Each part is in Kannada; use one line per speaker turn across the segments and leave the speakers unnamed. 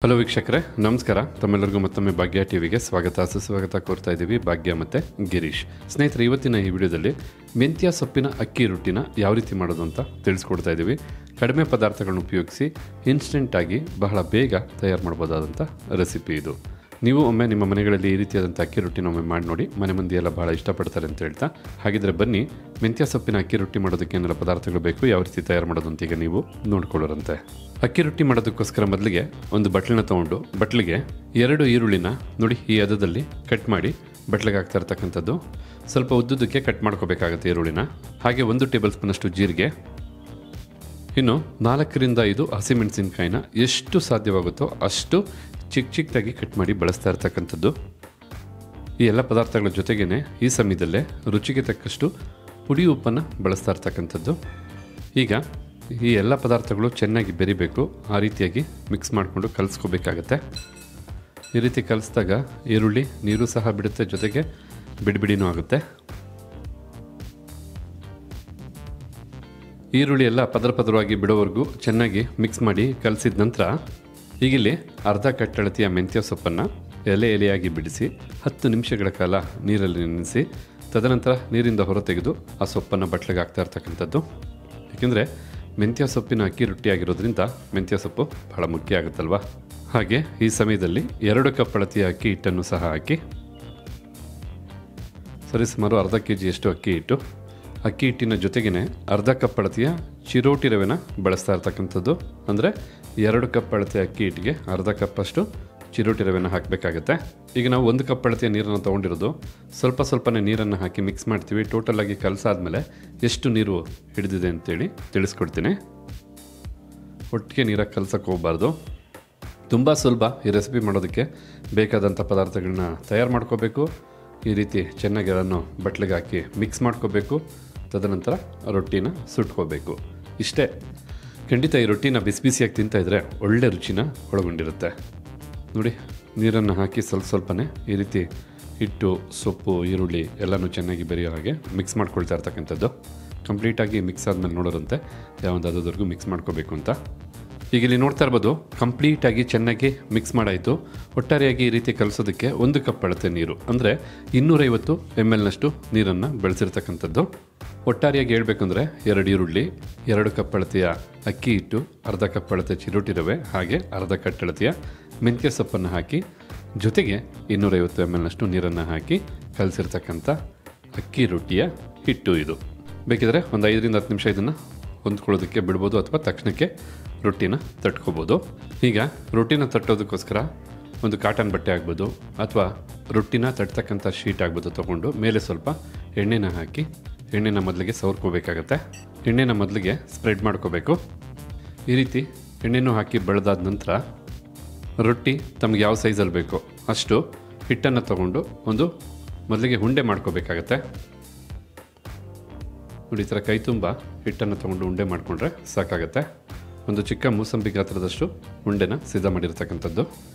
ಹಲೋ ವೀಕ್ಷಕರೇ, ನಮಸ್ಕಾರ. ತಮ್ಮೆಲ್ಲರಿಗೂ ಮತ್ತೊಮ್ಮೆ ಭಾಗ್ಯ ಟಿವಿಗೆ ಸ್ವಾಗತ ಸುಸ್ವಾಗತ ಕೋರ್ತಾ ಇದ್ದೀವಿ. ಭಾಗ್ಯ ಮತ್ತು ಗಿರೀಶ್. ಸ್ನೇಹಿತರೆ, ಇವತ್ತಿನ ಈ ವಿಡಿಯೋದಲ್ಲಿ ಮೆಂತ್ಯ ಸೊಪ್ಪಿನ ಅಕ್ಕಿ ರೊಟ್ಟಿನ ಯಾವ ರೀತಿ ಮಾಡೋದು ಅಂತ ತಿಳಿಸ್ಕೊಡ್ತಾ ಇದ್ದೀವಿ. ಕಡಿಮೆ ಪದಾರ್ಥಗಳನ್ನ ಉಪಯೋಗಿಸಿ ಇನ್ಸ್ಟೆಂಟಾಗಿ ಬಹಳ ಬೇಗ ತಯಾರು ಮಾಡ್ಬೋದಾದಂಥ ರೆಸಿಪಿ ಇದು. ನೀವು ಒಮ್ಮೆ ನಿಮ್ಮ ಮನೆಗಳಲ್ಲಿ ಈ ರೀತಿಯಾದಂಥ ಅಕ್ಕಿ ರೊಟ್ಟಿನ ಒಮ್ಮೆ ಮಾಡಿ ನೋಡಿ. ಮನೆ ಮಂದಿ ಎಲ್ಲ ಬಹಳ ಇಷ್ಟಪಡ್ತಾರೆ ಅಂತ ಹೇಳ್ತಾ, ಹಾಗಿದ್ರೆ ಬನ್ನಿ ಮೆಂತ್ಯ ಸೊಪ್ಪಿನ ಅಕ್ಕಿ ರೊಟ್ಟಿ ಮಾಡೋದಕ್ಕೆ ಏನೆಲ್ಲ ಪದಾರ್ಥಗಳು ಬೇಕು, ಯಾವ ರೀತಿ ತಯಾರು ಮಾಡೋದು ಅಂತ ಈಗ ನೀವು ನೋಡ್ಕೊಳ್ಳೋರಂತೆ. ಅಕ್ಕಿ ರೊಟ್ಟಿ ಮಾಡೋದಕ್ಕೋಸ್ಕರ ಮೊದಲಿಗೆ ಒಂದು ಬಟ್ಲನ್ನ ತೊಗೊಂಡು ಬಟ್ಲಿಗೆ 2 ಈರುಳ್ಳಿನ ನೋಡಿ ಈ ಹದದಲ್ಲಿ ಕಟ್ ಮಾಡಿ ಬಟ್ಲಿಗೆ ಹಾಕ್ತಾ ಇರ್ತಕ್ಕಂಥದ್ದು. ಸ್ವಲ್ಪ ಉದ್ದುದಕ್ಕೆ ಕಟ್ ಮಾಡ್ಕೋಬೇಕಾಗುತ್ತೆ ಈರುಳ್ಳಿನ. ಹಾಗೆ 1 ಟೇಬಲ್ ಸ್ಪೂನಷ್ಟು ಜೀರಿಗೆ, ಇನ್ನು 4 ರಿಂದ 5 ಹಸಿಮೆಣಸಿನ್ಕಾಯಿನ ಎಷ್ಟು ಸಾಧ್ಯವಾಗುತ್ತೋ ಅಷ್ಟು ಚಿಕ್ಕದಾಗಿ ಕಟ್ ಮಾಡಿ ಬಳಸ್ತಾ ಇರ್ತಕ್ಕಂಥದ್ದು. ಈ ಎಲ್ಲ ಪದಾರ್ಥಗಳ ಜೊತೆಗೇ ಈ ಸಮಯದಲ್ಲೇ ರುಚಿಗೆ ತಕ್ಕಷ್ಟು ಪುಡಿ ಉಪ್ಪನ್ನು ಬಳಸ್ತಾ ಇರ್ತಕ್ಕಂಥದ್ದು. ಈಗ ಈ ಎಲ್ಲ ಪದಾರ್ಥಗಳು ಚೆನ್ನಾಗಿ ಬೆರಿಬೇಕು. ಆ ರೀತಿಯಾಗಿ ಮಿಕ್ಸ್ ಮಾಡಿಕೊಂಡು ಕಲಿಸ್ಕೋಬೇಕಾಗತ್ತೆ. ಈ ರೀತಿ ಕಲಿಸಿದಾಗ ಈರುಳ್ಳಿ ನೀರು ಸಹ ಬಿಡುತ್ತೆ, ಜೊತೆಗೆ ಬಿಡಿನೂ ಆಗುತ್ತೆ. ಈರುಳ್ಳಿ ಎಲ್ಲ ಪದರವಾಗಿ ಬಿಡೋವರೆಗೂ ಚೆನ್ನಾಗಿ ಮಿಕ್ಸ್ ಮಾಡಿ ಕಲಿಸಿದ ನಂತರ ಈಗಿಲ್ಲಿ ಅರ್ಧ ಕಟ್ಟಳತಿಯ ಮೆಂತ್ಯ ಸೊಪ್ಪನ್ನು ಎಲೆಯಾಗಿ ಬಿಡಿಸಿ 10 ನಿಮಿಷಗಳ ಕಾಲ ನೀರಲ್ಲಿ ನೆನೆಸಿ, ತದನಂತರ ನೀರಿಂದ ಹೊರ ತೆಗೆದು ಆ ಸೊಪ್ಪನ್ನು ಬಟ್ಲಿಗೆ ಹಾಕ್ತಾ ಇರ್ತಕ್ಕಂಥದ್ದು. ಏಕೆಂದರೆ ಮೆಂತ್ಯ ಸೊಪ್ಪಿನ ಅಕ್ಕಿ ರೊಟ್ಟಿ ಆಗಿರೋದ್ರಿಂದ ಮೆಂತ್ಯ ಸೊಪ್ಪು ಬಹಳ ಮುಖ್ಯ ಆಗುತ್ತಲ್ವ. ಹಾಗೆ ಈ ಸಮಯದಲ್ಲಿ 2 ಕಪ್ ಅಳತೆಯ ಅಕ್ಕಿ ಹಿಟ್ಟನ್ನು ಸಹ ಹಾಕಿ ಸರಿಸುಮಾರು ಅರ್ಧ kg ಅಕ್ಕಿ ಹಿಟ್ಟು. ಅಕ್ಕಿ ಹಿಟ್ಟಿನ ಜೊತೆಗೇ ಅರ್ಧ ಕಪ್ ಅಳತೆಯ ಚಿರೋಟಿ ರವೆನ ಬಳಸ್ತಾ ಇರ್ತಕ್ಕಂಥದ್ದು. ಅಂದರೆ 2 ಕಪ್ ಅಳತೆಯ ಅಕ್ಕಿ ಹಿಟ್ಟಿಗೆ ಅರ್ಧ ಕಪ್ಪಷ್ಟು ಚಿರೋಟಿ ರವೆನ ಹಾಕಬೇಕಾಗತ್ತೆ. ಈಗ ನಾವು 1 ಕಪ್ ಅಳತೆಯ ನೀರನ್ನು ತೊಗೊಂಡಿರೋದು ಸ್ವಲ್ಪನೇ ನೀರನ್ನು ಹಾಕಿ ಮಿಕ್ಸ್ ಮಾಡ್ತೀವಿ. ಟೋಟಲಾಗಿ ಕಲಸಾದ್ಮೇಲೆ ಎಷ್ಟು ನೀರು ಹಿಡಿದಿದೆ ಅಂತೇಳಿ ತಿಳಿಸ್ಕೊಡ್ತೀನಿ. ಒಟ್ಟಿಗೆ ನೀರಾಗಿ ಕಲಸಕ್ಕೆ ಹೋಗಬಾರ್ದು. ತುಂಬ ಸುಲಭ ಈ ರೆಸಿಪಿ ಮಾಡೋದಕ್ಕೆ. ಬೇಕಾದಂಥ ಪದಾರ್ಥಗಳನ್ನ ತಯಾರು ಮಾಡ್ಕೋಬೇಕು. ಈ ರೀತಿ ಚೆನ್ನಾಗಿ ಅದನ್ನು ಬಟ್ಲಿಗೆ ಹಾಕಿ ಮಿಕ್ಸ್ ಮಾಡ್ಕೋಬೇಕು. ತದನಂತರ ರೊಟ್ಟಿನ ಸುಟ್ಕೋಬೇಕು. ಇಷ್ಟೇ. ಖಂಡಿತ ಈ ರೊಟ್ಟಿನ ಬಿಸಿಯಾಗಿ ತಿಂತಾಯಿದ್ರೆ ಒಳ್ಳೆ ರುಚಿನ ಒಳಗೊಂಡಿರುತ್ತೆ. ನೋಡಿ, ನೀರನ್ನು ಹಾಕಿ ಸ್ವಲ್ಪನೇ ಈ ರೀತಿ ಹಿಟ್ಟು, ಸೊಪ್ಪು, ಈರುಳ್ಳಿ ಎಲ್ಲನೂ ಚೆನ್ನಾಗಿ ಬೆರೆಯೋ ಹಾಗೆ ಮಿಕ್ಸ್ ಮಾಡ್ಕೊಳ್ತಾ ಇರ್ತಕ್ಕಂಥದ್ದು. ಕಂಪ್ಲೀಟಾಗಿ ಮಿಕ್ಸ್ ಆದಮೇಲೆ ನೋಡೋರಂತೆ ಯಾವಂದಾದ್ರವರೆಗೂ ಮಿಕ್ಸ್ ಮಾಡ್ಕೋಬೇಕು ಅಂತ. ಈಗ ಇಲ್ಲಿ ನೋಡ್ತಾ ಇರ್ಬೋದು, ಕಂಪ್ಲೀಟಾಗಿ ಚೆನ್ನಾಗಿ ಮಿಕ್ಸ್ ಮಾಡಾಯಿತು. ಒಟ್ಟಾರೆಯಾಗಿ ಈ ರೀತಿ ಕಲಿಸೋದಕ್ಕೆ 1 ಕಪ್ ಅಳತೆ ನೀರು, ಅಂದರೆ 250 ml ನೀರನ್ನು ಬೆಳೆಸಿರ್ತಕ್ಕಂಥದ್ದು. ಒಟ್ಟಾರೆಯಾಗಿ ಹೇಳ್ಬೇಕಂದ್ರೆ 2 ಈರುಳ್ಳಿ, 2 ಕಪ್ ಅಳತೆಯ ಅಕ್ಕಿ ಹಿಟ್ಟು, ಅರ್ಧ ಕಪ್ ಅಳತೆ ಚಿರೋಟಿ ರವೆ, ಹಾಗೆ ಅರ್ಧ ಕಟ್ ಅಳತೆಯ ಮೆಂತ್ಯ ಸೊಪ್ಪನ್ನು ಹಾಕಿ, ಜೊತೆಗೆ 250 ml ನೀರನ್ನು ಹಾಕಿ ಕಲಿಸಿರ್ತಕ್ಕಂಥ ಅಕ್ಕಿ ರೊಟ್ಟಿಯ ಹಿಟ್ಟು ಇದು. ಬೇಕಿದ್ರೆ ಒಂದು 5 ರಿಂದ 10 ನಿಮಿಷ ಇದನ್ನು ಹೊಂದ್ಕೊಳ್ಳೋದಕ್ಕೆ ಬಿಡ್ಬೋದು, ಅಥವಾ ತಕ್ಷಣಕ್ಕೆ ರೊಟ್ಟಿನ ತಟ್ಕೋಬೋದು. ಈಗ ರೊಟ್ಟಿನ ತಟ್ಟೋದಕ್ಕೋಸ್ಕರ ಒಂದು ಕಾಟನ್ ಬಟ್ಟೆ ಆಗ್ಬೋದು, ಅಥವಾ ರೊಟ್ಟಿನ ತಟ್ತಕ್ಕಂಥ ಶೀಟ್ ಆಗ್ಬೋದು ತೊಗೊಂಡು ಮೇಲೆ ಸ್ವಲ್ಪ ಎಣ್ಣೆನ ಹಾಕಿ ಎಣ್ಣೆನ ಮೊದಲಿಗೆ ಸವರ್ಕೋಬೇಕಾಗತ್ತೆ. ಎಣ್ಣೆನ ಮೊದಲಿಗೆ ಸ್ಪ್ರೆಡ್ ಮಾಡ್ಕೋಬೇಕು. ಈ ರೀತಿ ಎಣ್ಣೆನೂ ಹಾಕಿ ಬೆಳೆದಾದ ನಂತರ ರೊಟ್ಟಿ ತಮಗೆ ಯಾವ ಸೈಜಲ್ಲಿ ಬೇಕೋ ಅಷ್ಟು ಹಿಟ್ಟನ್ನು ತೊಗೊಂಡು ಒಂದು ಮೊದಲಿಗೆ ಉಂಡೆ ಮಾಡ್ಕೋಬೇಕಾಗತ್ತೆ. ನೋಡಿ, ಈ ಥರ ಕೈ ತುಂಬ ಹಿಟ್ಟನ್ನು ತೊಗೊಂಡು ಉಂಡೆ ಮಾಡಿಕೊಂಡ್ರೆ ಸಾಕಾಗತ್ತೆ. ಒಂದು ಚಿಕ್ಕ ಮೂಸಂಬಿ ಗಾತ್ರದಷ್ಟು ಉಂಡೆನ ಸಿದ್ಧ ಮಾಡಿರ್ತಕ್ಕಂಥದ್ದು.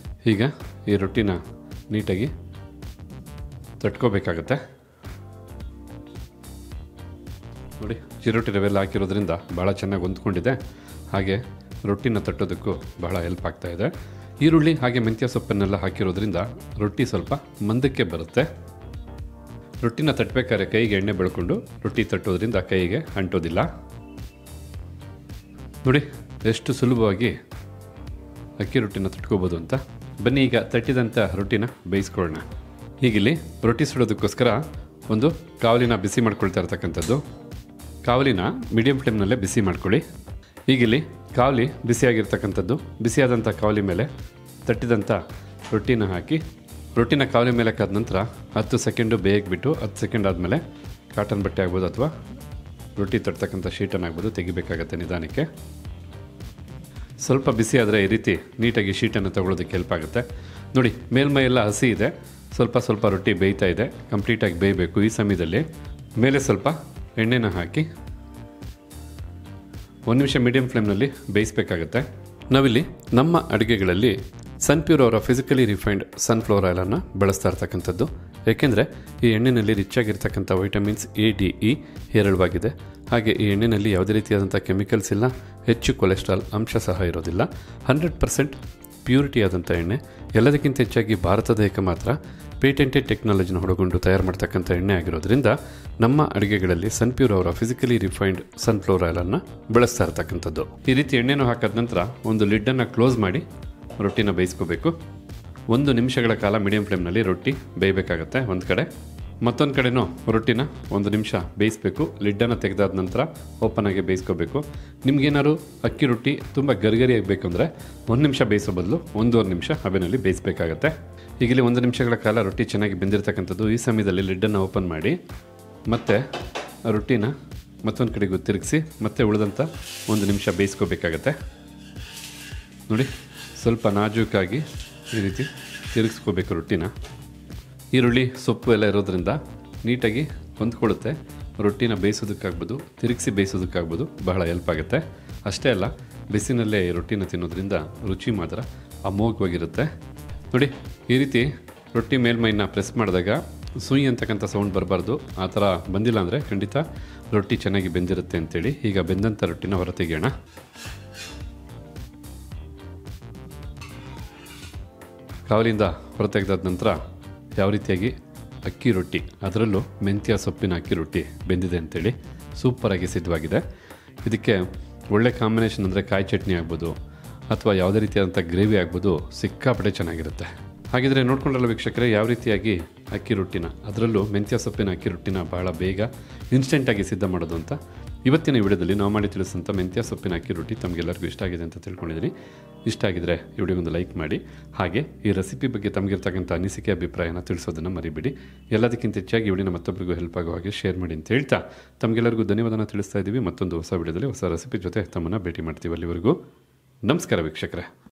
ಈಗ ಈ ರೊಟ್ಟಿನ ನೀಟಾಗಿ ತಟ್ಕೋಬೇಕಾಗತ್ತೆ. ನೋಡಿ, ಚಿರೋಟಿ ರವೆಲ್ಲ ಹಾಕಿರೋದ್ರಿಂದ ಭಾಳ ಚೆನ್ನಾಗಿ ಹೊಂದ್ಕೊಂಡಿದೆ. ಹಾಗೆ ರೊಟ್ಟಿನ ತಟ್ಟೋದಕ್ಕೂ ಬಹಳ ಹೆಲ್ಪ್ ಆಗ್ತಾಯಿದೆ. ಈರುಳ್ಳಿ ಹಾಗೆ ಮೆಂತ್ಯ ಸೊಪ್ಪನ್ನೆಲ್ಲ ಹಾಕಿರೋದ್ರಿಂದ ರೊಟ್ಟಿ ಸ್ವಲ್ಪ ಮಂದಕ್ಕೆ ಬರುತ್ತೆ. ರೊಟ್ಟಿನ ತಟ್ಟಬೇಕಾದ್ರೆ ಕೈಗೆ ಎಣ್ಣೆ ಬೆಳ್ಕೊಂಡು ರೊಟ್ಟಿ ತಟ್ಟೋದ್ರಿಂದ ಕೈಗೆ ಅಂಟೋದಿಲ್ಲ. ನೋಡಿ ಎಷ್ಟು ಸುಲಭವಾಗಿ ಅಕ್ಕಿ ರೊಟ್ಟಿನ ತಟ್ಕೋಬೋದು ಅಂತ. ಬನ್ನಿ ಈಗ ತಟ್ಟಿದಂಥ ರೊಟ್ಟಿನ ಬೇಯಿಸ್ಕೊಳ್ಳೋಣ. ಹೀಗಿಲ್ಲಿ ರೊಟ್ಟಿ ಸುಡೋದಕ್ಕೋಸ್ಕರ ಒಂದು ಕಾವಲಿನ ಬಿಸಿ ಮಾಡ್ಕೊಳ್ತಾ ಇರ್ತಕ್ಕಂಥದ್ದು. ಕಾವಲಿನ ಮೀಡಿಯಂ ಫ್ಲೇಮ್ನಲ್ಲೇ ಬಿಸಿ ಮಾಡ್ಕೊಳ್ಳಿ. ಹೀಗಿಲ್ಲಿ ಕಾವಲಿ ಬಿಸಿಯಾಗಿರ್ತಕ್ಕಂಥದ್ದು. ಬಿಸಿಯಾದಂಥ ಕಾವಲಿ ಮೇಲೆ ತಟ್ಟಿದಂಥ ರೊಟ್ಟಿನ ಹಾಕಿ ರೊಟ್ಟಿನ ಕಾವಲಿ ಮೇಲೆ ಕಾದ ನಂತರ 10 ಸೆಕೆಂಡು ಬೇಯಕ್ಕೆ ಬಿಟ್ಟು 10 ಸೆಕೆಂಡ್ ಆದಮೇಲೆ ಕಾಟನ್ ಬಟ್ಟೆ ಆಗ್ಬೋದು ಅಥವಾ ರೊಟ್ಟಿ ತಟ್ತಕ್ಕಂಥ ಶೀಟನ್ನು ಆಗ್ಬೋದು ತೆಗಿಬೇಕಾಗತ್ತೆ ನಿಧಾನಕ್ಕೆ. ಸ್ವಲ್ಪ ಬಿಸಿ ಆದರೆ ಈ ರೀತಿ ನೀಟಾಗಿ ಶೀಟನ್ನು ತಗೊಳ್ಳೋದಕ್ಕೆ ಹೆಲ್ಪ್ ಆಗುತ್ತೆ. ನೋಡಿ, ಮೇಲ್ಮೈ ಎಲ್ಲ ಹಸಿ ಇದೆ, ಸ್ವಲ್ಪ ರೊಟ್ಟಿ ಬೇಯ್ತಾ ಇದೆ. ಕಂಪ್ಲೀಟಾಗಿ ಬೇಯಬೇಕು. ಈ ಸಮಯದಲ್ಲಿ ಮೇಲೆ ಸ್ವಲ್ಪ ಎಣ್ಣೆನ ಹಾಕಿ 1 ನಿಮಿಷ ಮೀಡಿಯಂ ಫ್ಲೇಮ್ನಲ್ಲಿ ಬೇಯಿಸಬೇಕಾಗತ್ತೆ. ನಾವಿಲ್ಲಿ ನಮ್ಮ ಅಡುಗೆಗಳಲ್ಲಿ ಸನ್ಪ್ಯೂರ್ ಅವರ ಫಿಸಿಕಲಿ ರಿಫೈನ್ಡ್ ಸನ್ಫ್ಲವರ್ ಆಯಿಲನ್ನು ಬಳಸ್ತಾ ಇರ್ತಕ್ಕಂಥದ್ದು. ಏಕೆಂದರೆ ಈ ಎಣ್ಣೆಯಲ್ಲಿ ರಿಚ್ ಆಗಿರ್ತಕ್ಕಂಥ ವೈಟಮಿನ್ಸ್ A, D, E ಹೇರಳವಾಗಿದೆ. ಹಾಗೆ ಈ ಎಣ್ಣೆಯಲ್ಲಿ ಯಾವುದೇ ರೀತಿಯಾದಂಥ ಕೆಮಿಕಲ್ಸ್ ಇಲ್ಲ, ಹೆಚ್ಚು ಕೊಲೆಸ್ಟ್ರಾಲ್ ಅಂಶ ಸಹ ಇರೋದಿಲ್ಲ. 100% ಪ್ಯೂರಿಟಿ ಆದಂಥ ಎಣ್ಣೆ. ಎಲ್ಲದಕ್ಕಿಂತ ಹೆಚ್ಚಾಗಿ ಭಾರತದ ಏಕಮಾತ್ರ ಪೇಟೆಂಟೆಡ್ ಟೆಕ್ನಾಲಜಿನ ಒಳಗೊಂಡು ತಯಾರು ಮಾಡ್ತಕ್ಕಂಥ ಎಣ್ಣೆ ಆಗಿರೋದ್ರಿಂದ ನಮ್ಮ ಅಡುಗೆಗಳಲ್ಲಿ ಸನ್ಪ್ಯೂರ್ ಅವರ ಫಿಸಿಕಲಿ ರಿಫೈನ್ಡ್ ಸನ್ಫ್ಲವರ್ ಆಯಿಲನ್ನು ಬಳಸ್ತಾ ಇರ್ತಕ್ಕಂಥದ್ದು. ಈ ರೀತಿ ಎಣ್ಣೆನೂ ಹಾಕಿದ ನಂತರ ಒಂದು ಲಿಡ್ಡನ್ನು ಕ್ಲೋಸ್ ಮಾಡಿ ರೊಟ್ಟಿನ ಬೇಯಿಸ್ಕೋಬೇಕು. 1 ನಿಮಿಷಗಳ ಕಾಲ ಮೀಡಿಯಂ ಫ್ಲೇಮ್ನಲ್ಲಿ ರೊಟ್ಟಿ ಬೇಯಬೇಕಾಗತ್ತೆ. ಒಂದು ಕಡೆ ಮತ್ತೊಂದು ಕಡೆನೂ ರೊಟ್ಟಿನ 1 ನಿಮಿಷ ಬೇಯಿಸಬೇಕು. ಲಿಡ್ಡನ್ನು ತೆಗೆದಾದ ನಂತರ ಓಪನ್ ಆಗಿ ಬೇಯಿಸ್ಕೋಬೇಕು. ನಿಮ್ಗೇನಾದ್ರು ಅಕ್ಕಿ ರೊಟ್ಟಿ ತುಂಬ ಗರಿಗರಿ ಆಗಬೇಕು ಅಂದರೆ 1 ನಿಮಿಷ ಬೇಯಿಸೋ ಬದಲು 1.5 ನಿಮಿಷ ಹಬೆನಲ್ಲಿ ಬೇಯಿಸಬೇಕಾಗತ್ತೆ. ಹೀಗಿಲ್ಲಿ 1 ನಿಮಿಷಗಳ ಕಾಲ ರೊಟ್ಟಿ ಚೆನ್ನಾಗಿ ಬೆಂದಿರತಕ್ಕಂಥದ್ದು. ಈ ಸಮಯದಲ್ಲಿ ಲಿಡ್ಡನ್ನು ಓಪನ್ ಮಾಡಿ ಮತ್ತೆ ರೊಟ್ಟಿನ ಮತ್ತೊಂದು ಕಡೆಗೂ ತಿರುಗಿಸಿ ಮತ್ತೆ ಉಳಿದಂಥ 1 ನಿಮಿಷ ಬೇಯಿಸ್ಕೋಬೇಕಾಗತ್ತೆ. ನೋಡಿ, ಸ್ವಲ್ಪ ನಾಜೂಕಾಗಿ ಈ ರೀತಿ ತಿರುಗಿಸ್ಕೋಬೇಕು ರೊಟ್ಟಿನ. ಈರುಳ್ಳಿ ಸೊಪ್ಪು ಎಲ್ಲ ಇರೋದ್ರಿಂದ ನೀಟಾಗಿ ಹೊಂದ್ಕೊಳ್ಳುತ್ತೆ. ರೊಟ್ಟಿನ ಬೇಯಿಸೋದಕ್ಕಾಗ್ಬೋದು, ತಿರುಗಿಸಿ ಬೇಯಿಸೋದಕ್ಕಾಗ್ಬೋದು, ಬಹಳ ಹೆಲ್ಪ್ ಆಗುತ್ತೆ. ಅಷ್ಟೇ ಅಲ್ಲ, ಬಿಸಿನಲ್ಲೇ ರೊಟ್ಟಿನ ತಿನ್ನೋದ್ರಿಂದ ರುಚಿ ಮಾತ್ರ ಅಮೋಘವಾಗಿರುತ್ತೆ. ನೋಡಿ, ಈ ರೀತಿ ರೊಟ್ಟಿ ಮೇಲ್ಮೈನ ಪ್ರೆಸ್ ಮಾಡಿದಾಗ ಸುಯಿ ಅಂತಕ್ಕಂಥ ಸೌಂಡ್ ಬರಬಾರ್ದು. ಆ ಥರ ಬಂದಿಲ್ಲ ಅಂದರೆ ಖಂಡಿತ ರೊಟ್ಟಿ ಚೆನ್ನಾಗಿ ಬೆಂದಿರುತ್ತೆ ಅಂತೇಳಿ. ಈಗ ಬೆಂದಂಥ ರೊಟ್ಟಿನ ಹೊರತೆಗೆಯೋಣ. ಕಾವಲಿಂದ ಹೊರತೆಗೆದಾದ ನಂತರ ಯಾವ ರೀತಿಯಾಗಿ ಅಕ್ಕಿ ರೊಟ್ಟಿ, ಅದರಲ್ಲೂ ಮೆಂತ್ಯ ಸೊಪ್ಪಿನ ಅಕ್ಕಿ ರೊಟ್ಟಿ ಬೆಂದಿದೆ ಅಂತೇಳಿ ಸೂಪರಾಗಿ ಸಿದ್ಧವಾಗಿದೆ. ಇದಕ್ಕೆ ಒಳ್ಳೆ ಕಾಂಬಿನೇಷನ್ ಅಂದರೆ ಕಾಯಿ ಚಟ್ನಿ ಆಗ್ಬೋದು ಅಥವಾ ಯಾವುದೇ ರೀತಿಯಾದಂಥ ಗ್ರೇವಿ ಆಗ್ಬೋದು, ಸಿಕ್ಕಾಪಟ್ಟೆ ಚೆನ್ನಾಗಿರುತ್ತೆ. ಹಾಗಿದ್ರೆ ನೋಡ್ಕೊಂಡಲ್ಲ ವೀಕ್ಷಕರೇ, ಯಾವ ರೀತಿಯಾಗಿ ಅಕ್ಕಿ ರೊಟ್ಟಿನ, ಅದರಲ್ಲೂ ಮೆಂತ್ಯ ಸೊಪ್ಪಿನ ಅಕ್ಕಿ ರೊಟ್ಟಿನ ಬಹಳ ಬೇಗ ಇನ್ಸ್ಟೆಂಟಾಗಿ ಸಿದ್ಧ ಮಾಡೋದು ಅಂತ. ಇವತ್ತಿನ ವಿಡಿಯೋದಲ್ಲಿ ನಾವು ಮಾಡಿ ತಿಳಿಸಿದಂಥ ಮೆಂತ್ಯ ಸೊಪ್ಪಿನ ಅಕ್ಕಿ ರೊಟ್ಟಿ ತಮಗೆಲ್ಲರಿಗೂ ಇಷ್ಟ ಆಗಿದೆ ಅಂತ ತಿಳ್ಕೊಂಡಿದ್ದೀನಿ. ಇಷ್ಟ ಆಗಿದ್ರೆ ಈ ವಿಡಿಯೋಗೊಂದು ಲೈಕ್ ಮಾಡಿ. ಹಾಗೆ ಈ ರೆಸಿಪಿ ಬಗ್ಗೆ ತಮಗಿರ್ತಕ್ಕಂಥ ಅನಿಸಿಕೆ ಅಭಿಪ್ರಾಯನ ತಿಳಿಸೋದನ್ನು ಮರಿಬೇಡಿ. ಎಲ್ಲದಕ್ಕಿಂತ ಹೆಚ್ಚಾಗಿ ಈ ವಿಡಿಯೋನ ಮತ್ತೊಬ್ಬರಿಗೂ ಹೆಲ್ಪ್ ಆಗೋ ಹಾಗೆ ಶೇರ್ ಮಾಡಿ ಅಂತ ಹೇಳ್ತಾ ತಮಗೆಲ್ಲರಿಗೂ ಧನ್ಯವಾದನ ತಿಳಿಸ್ತಾ ಇದ್ದೀವಿ. ಮತ್ತೊಂದು ಹೊಸ ವಿಡಿಯೋದಲ್ಲಿ ಹೊಸ ರೆಸಿಪಿ ಜೊತೆ ತಮ್ಮನ್ನು ಭೇಟಿ ಮಾಡ್ತೀವಿ. ಅಲ್ಲಿವರೆಗೂ ನಮಸ್ಕಾರ ವೀಕ್ಷಕರೇ.